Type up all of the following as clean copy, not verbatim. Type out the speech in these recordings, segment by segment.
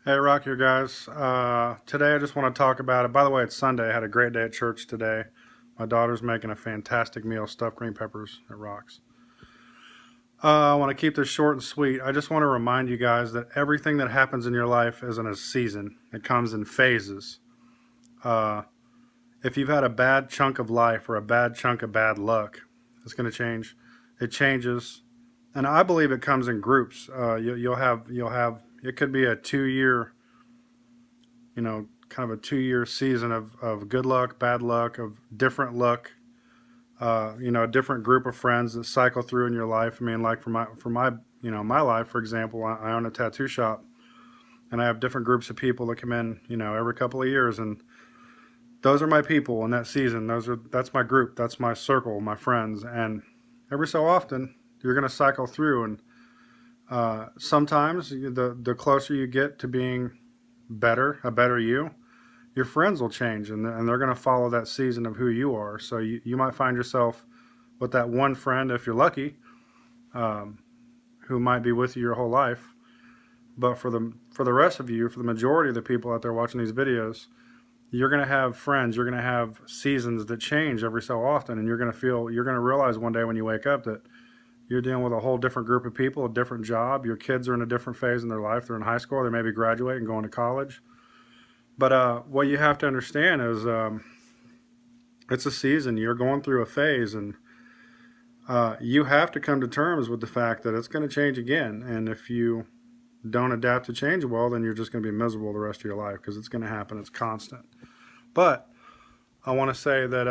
Hey, Rock here, guys. Today I just want to talk about it. By the way, it's Sunday. I had a great day at church today. My daughter's making a fantastic meal, stuffed green peppers. It rocks. I want to keep this short and sweet. I just want to remind you guys that everything that happens in your life isn't a season. It comes in phases. Uh, if you've had a bad chunk of life or a bad chunk of bad luck, it's going to change. It changes, and I believe it comes in groups. You'll have. It could be a 2 year, kind of a 2 year season of good luck, bad luck, of different luck. A different group of friends that cycle through in your life. I mean, like my life, for example, I own a tattoo shop, and I have different groups of people that come in, every couple of years, and those are my people in that season. That's my group, that's my circle, my friends, and every so often you're going to cycle through, and sometimes the closer you get to being better, a better you, your friends will change, and they're going to follow that season of who you are. So you might find yourself with that one friend, if you're lucky, um, who might be with you your whole life. But for the rest of you, for the majority of the people out there watching these videos, you're going to have friends, you're going to have seasons that change every so often, and you're going to realize one day when you wake up that you're dealing with a whole different group of people, a different job. Your kids are in a different phase in their life. They're in high school, they may be graduating, going to college. But what you have to understand is it's a season. You're going through a phase, and you have to come to terms with the fact that it's going to change again. And if you don't adapt to change well, then you're just going to be miserable the rest of your life because it's going to happen. It's constant. But I want to say that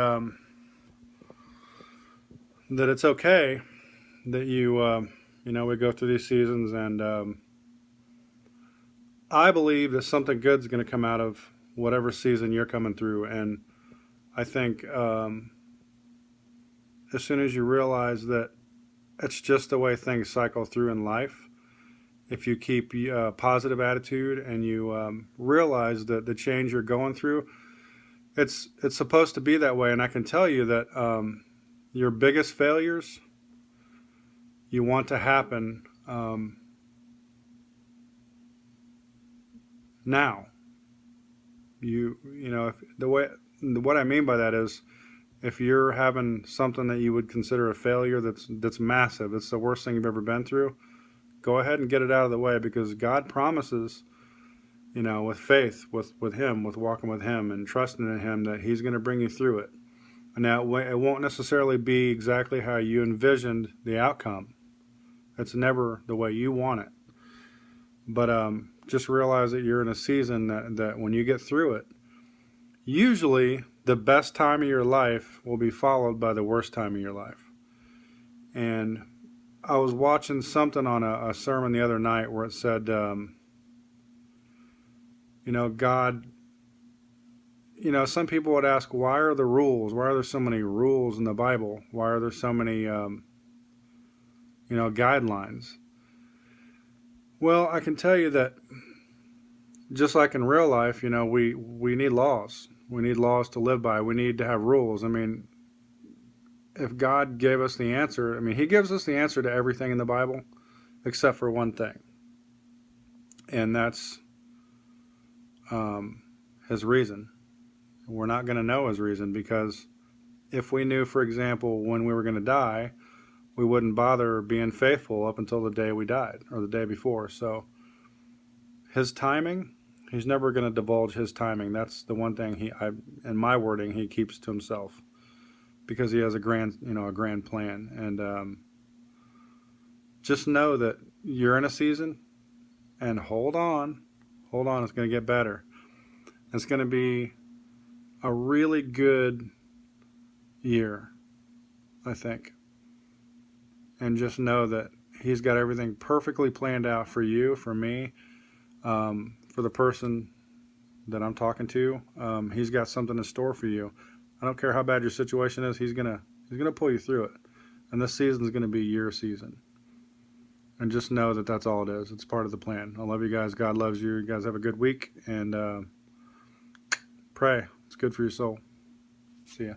it's okay that we go through these seasons, and I believe that something good is going to come out of whatever season you're coming through. And I think as soon as you realize that it's just the way things cycle through in life, if you keep a positive attitude and you realize that the change you're going through, it's supposed to be that way. And I can tell you that your biggest failures you want to happen now. If the way what I mean by that is, if you're having something that you would consider a failure that's massive, it's the worst thing you've ever been through, go ahead and get it out of the way, because God promises, with faith, with Him, with walking with Him and trusting in Him, that He's going to bring you through it. Now, it won't necessarily be exactly how you envisioned the outcome. It's never the way you want it. But just realize that you're in a season that when you get through it, usually the best time of your life will be followed by the worst time of your life. And I was watching something on a sermon the other night where it said, God, some people would ask, why are the rules? Why are there so many rules in the Bible? Why are there so many, guidelines? Well, I can tell you that just like in real life, we need laws. We need laws to live by. We need to have rules. I mean, if God gave us the answer, He gives us the answer to everything in the Bible except for one thing. And that's His reason. We're not going to know His reason, because if we knew, for example, when we were going to die, we wouldn't bother being faithful up until the day we died or the day before. So His timing, He's never going to divulge His timing. That's the one thing in my wording, He keeps to Himself, because He has a grand plan. And just know that you're in a season, and hold on, it's going to get better. It's going to be a really good year, I think. And just know that He's got everything perfectly planned out for you, for me, for the person that I'm talking to. He's got something in store for you. I don't care how bad your situation is. He's gonna pull you through it. And this season is going to be your season. And just know that that's all it is. It's part of the plan. I love you guys. God loves you. You guys have a good week. And pray. It's good for your soul. See ya.